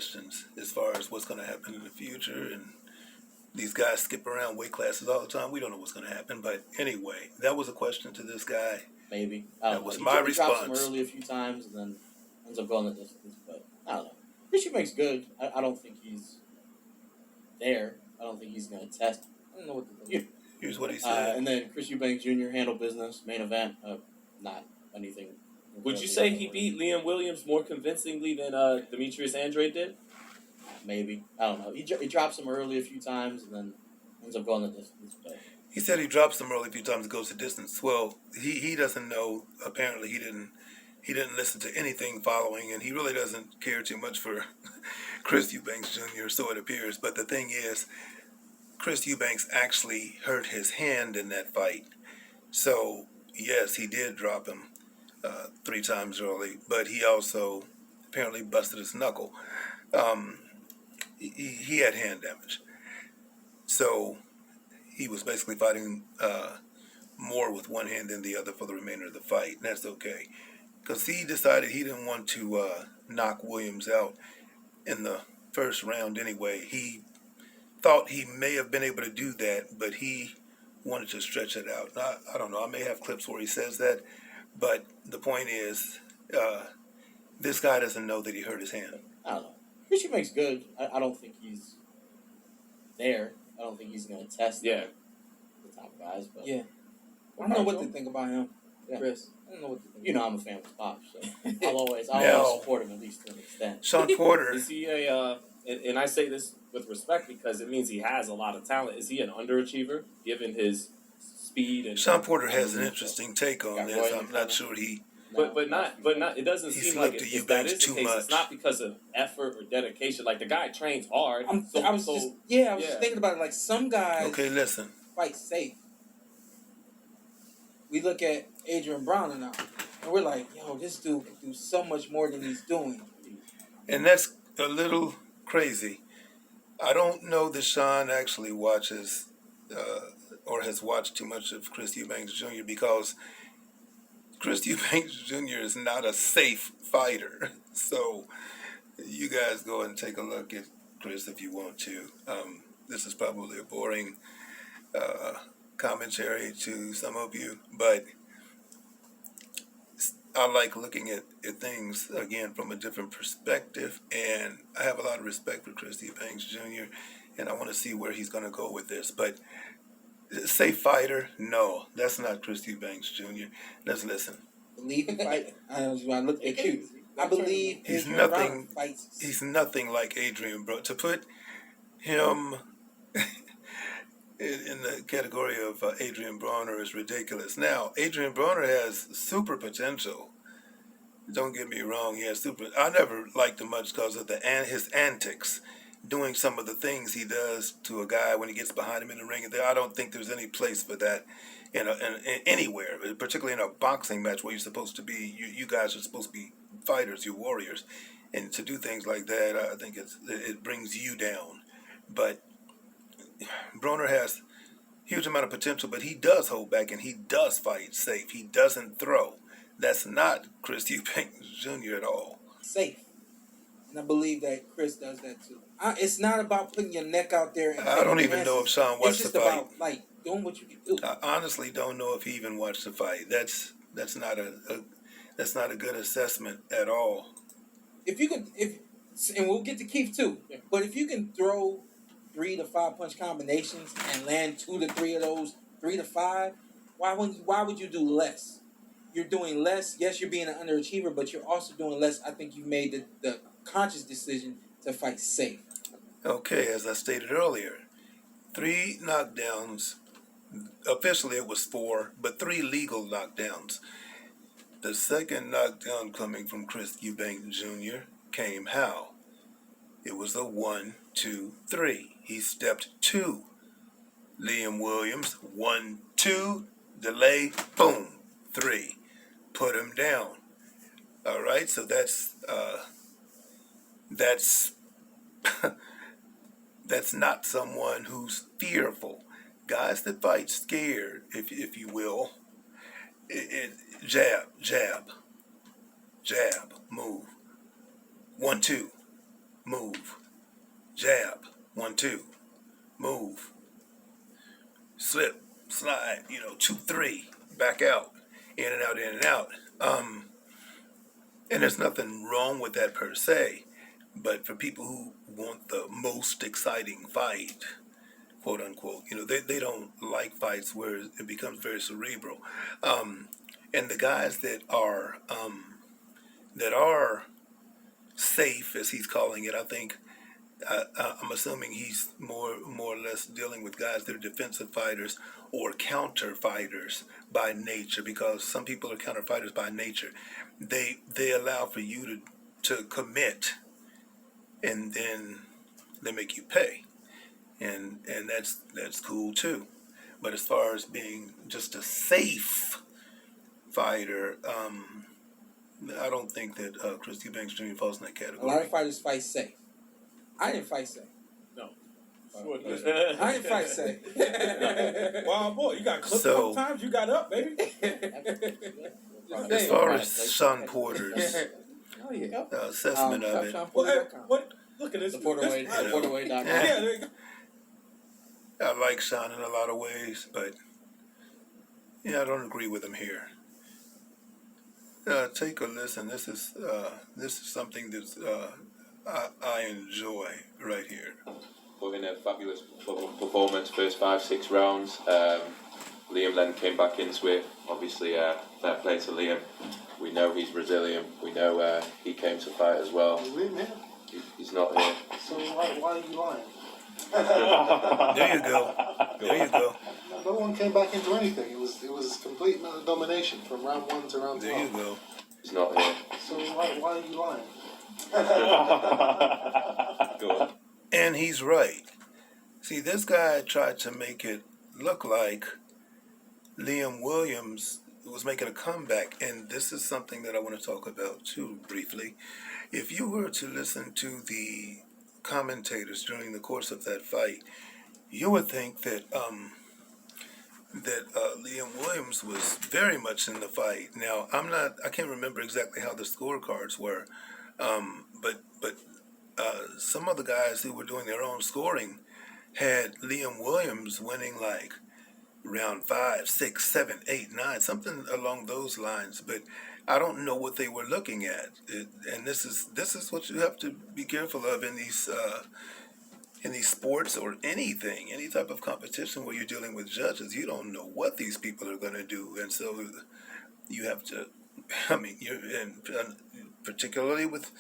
questions as far as what's going to happen in the future. And these guys skip around weight classes all the time. We don't know what's going to happen. But anyway, that was a question to this guy. Maybe. I don't That know. was He my drops him response. early a few times and then ends up going the distance. But I don't know. Chris Eubank's good. I don't think he's there. I don't think he's going to test. I don't know what to think. Here's what he said. And then Chris Eubank Jr. handled business, main event, not anything. Would you say he beat Liam Williams more convincingly than Demetrius Andrade did? Maybe. I don't know. He drops him early a few times and then ends up going the distance. But He said he drops him early a few times and goes the distance. Well, he doesn't know. Apparently, he didn't listen to anything following, and he really doesn't care too much for Chris Eubanks Jr., so it appears. But the thing is, Chris Eubanks actually hurt his hand in that fight. So, yes, he did drop him 3 times early, but he also apparently busted his knuckle. He had hand damage. So, he was basically fighting more with one hand than the other for the remainder of the fight, and that's okay. Because he decided he didn't want to knock Williams out in the first round anyway. He thought he may have been able to do that, but he wanted to stretch it out. I don't know. I may have clips where he says that, but the point is, this guy doesn't know that he hurt his hand. I don't know. Chris Eubank's good. I don't think he's there. I don't think he's going to test the top guys. But yeah. I don't know what to think about him, Chris. I don't know what to think. You know I'm a fan of Pop, so I'll always support him at least to an extent. Sean Porter. Is he and I say this with respect because it means he has a lot of talent. Is he an underachiever given his speed and Sean Porter has an interesting take on this. I'm not sure he. But not. It doesn't seem like that is the too case. much. It's not because of effort or dedication. Like the guy trains hard. I was just thinking about it. Like some guys. Okay, listen. Fight safe. We look at Adrian Broner now, and we're like, yo, this dude can do so much more than he's doing. And that's a little crazy. I don't know that Sean actually watches or has watched too much of Chris Eubanks Jr. because Chris Eubanks Jr. is not a safe fighter. So you guys go and take a look at Chris if you want to. This is probably a boring commentary to some of you, but I like looking at things, again, from a different perspective, and I have a lot of respect for Chris Eubanks Jr., and I want to see where he's going to go with this. But safe fighter, no, that's not Chris Eubanks Jr. Let's listen. Believe in fight. I look at you. I believe he's nothing like Adrian Broner. To put him in the category of Adrian Broner is ridiculous. Now, Adrian Broner has super potential. Don't get me wrong, he has super. I never liked him much because of his antics, doing some of the things he does to a guy when he gets behind him in the ring. I don't think there's any place for that in anywhere, particularly in a boxing match where you're supposed to be. You guys are supposed to be fighters, you're warriors, and to do things like that, I think it brings you down. But Broner has huge amount of potential, but he does hold back and he does fight safe. He doesn't throw. That's not Chris Eubanks Jr. at all. Safe. And I believe that Chris does that too. It's not about putting your neck out there. And I don't even know if Sean watched the fight. It's just about like doing what you can do. I honestly don't know if he even watched the fight. That's not a good assessment at all. If you can, and we'll get to Keith too. Yeah. But if you can throw 3 to 5 punch combinations and land 2 to 3 of those, 3 to 5, why would you do less? You're doing less. Yes, you're being an underachiever, but you're also doing less. I think you made the conscious decision to fight safe. Okay, as I stated earlier, 3 knockdowns. Officially it was 4, but 3 legal knockdowns. The second knockdown coming from Chris Eubanks Jr. came how? It was a 1, 2, 3. He stepped 2. Liam Williams, 1, 2, delay, boom, 3. Put him down. All right, so that's that's not someone who's fearful. Guys that fight scared, if you will, jab, jab, jab, move. 1, 2, move. jab, 1-2, move, slip, slide, 2-3, back out, in and out, in and out. And there's nothing wrong with that per se, but for people who want the most exciting fight, quote unquote, they don't like fights where it becomes very cerebral. And the guys that are safe, as he's calling it, I think I'm assuming he's more or less dealing with guys that are defensive fighters or counter fighters by nature, because some people are counter fighters by nature. They allow for you to commit, and then they make you pay, and that's cool too. But as far as being just a safe fighter, I don't think that Chris Eubanks Jr. falls in that A lot category. of fighters fight safe. I didn't fight safe. No. I didn't fight safe. Wild boy, you got clipped a couple times. You got up, baby. As far as Sean Porter's Oh yeah. assessment of it, Well, hey, what? Look at this. Porterway.com. Yeah, there you go. I like Sean in a lot of ways, but I don't agree with him here. Take a listen. This is something that I enjoy right here. Put in a fabulous performance, first 5-6 rounds. Liam then came back into it. Obviously, fair play to Liam. We know he's Brazilian. We know he came to fight as well. Is Liam here? He's not here. So why are you lying? There you go. There you go. No one came back into anything. It was complete domination from round 1 to round 12. There you go. He's not here. So why are you lying? Go on. And he's right. See, this guy tried to make it look like Liam Williams was making a comeback, and this is something that I want to talk about too briefly. If you were to listen to the commentators during the course of that fight, you would think that Liam Williams was very much in the fight. Now, I can't remember exactly how the scorecards were, but some of the guys who were doing their own scoring had Liam Williams winning like round 5, 6, 7, 8, 9, something along those lines. But I don't know what they were looking at, and this is what you have to be careful of in these sports or anything, any type of competition where you're dealing with judges. You don't know what these people are going to do, and so you have to. I mean, particularly with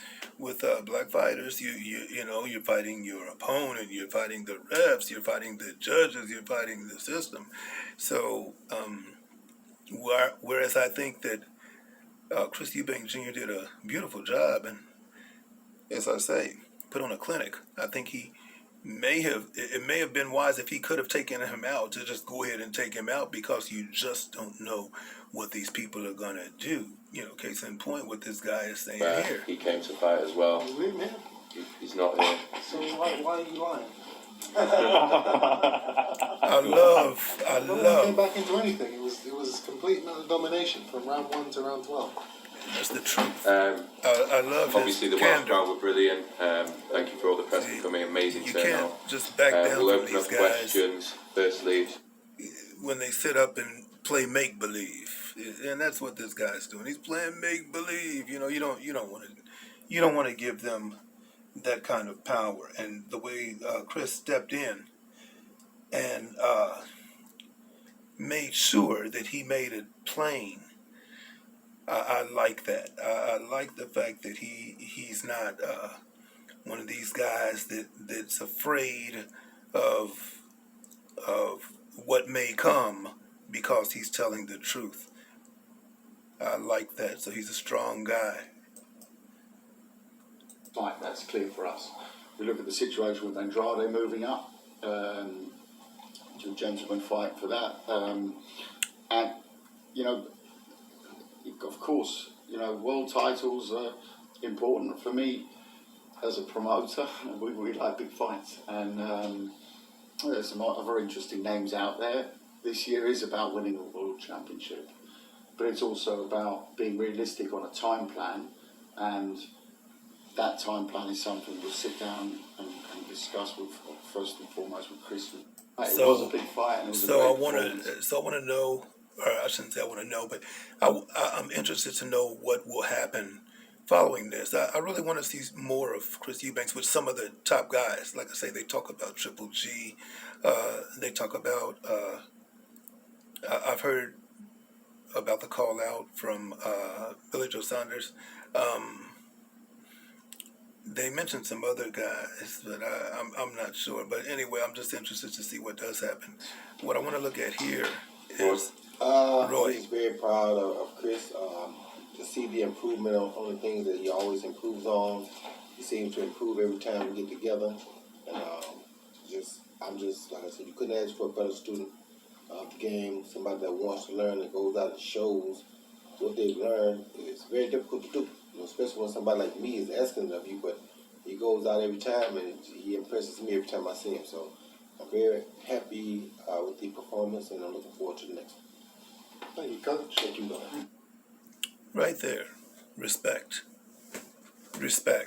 black fighters, you're fighting your opponent, you're fighting the refs, you're fighting the judges, you're fighting the system. So, whereas I think that Chris Eubank Jr. did a beautiful job, and as I say, put on a clinic. I think it may have been wise if he could have taken him out, to just go ahead and take him out, because you just don't know what these people are gonna do. Case in point, what this guy is saying here. He came to fight as well. Is Liam here? He's not here. So why are you lying? I No one came love. back into anything. It was complete domination from round 1 to round 12. That's the truth. I love Obviously, his the Welsh candor. crowd were brilliant. Thank you for all the press for coming. Amazing You turnout. can't just back down We'll from open these up guys questions. Firstly, when they sit up and play make believe, and that's what this guy's doing. He's playing make believe. You don't want to give them that kind of power. And the way Chris stepped in and made sure that he made it plain. I like that. I like the fact that he's not one of these guys that's afraid of what may come, because he's telling the truth. I like that. So he's a strong guy. Fight, that's clear for us. We look at the situation with Andrade moving up to a gentleman fight for that, and of course, world titles are important for me as a promoter. We like big fights, and there's some other interesting names out there. This year is about winning a world championship, but it's also about being realistic on a time plan, and that time plan is something we'll sit down and discuss with first and foremost with Chris. It So- was a big fight, and it was a So I great want performance. to know, or I shouldn't say I want to know, but I'm interested to know what will happen following this. I really want to see more of Chris Eubanks with some of the top guys. Like I say, they talk about Triple G. They talk about. I've heard about the call out from Billy Joe Saunders. They mentioned some other guys, but I'm not sure. But anyway, I'm just interested to see what does happen. What I want to look at here is Roy. I'm just very proud of Chris. To see the improvement on the things that he always improves on. He seems to improve every time we get together. And I'm just, like I said, you couldn't ask for a better student of the game, somebody that wants to learn and goes out and shows what they've learned. It's very difficult to do, especially when somebody like me is asking of you, but he goes out every time and he impresses me every time I see him. So I'm very happy with the performance, and I'm looking forward to the next one. Thank you, Coach. Thank you, brother. Right there. Respect. Respect.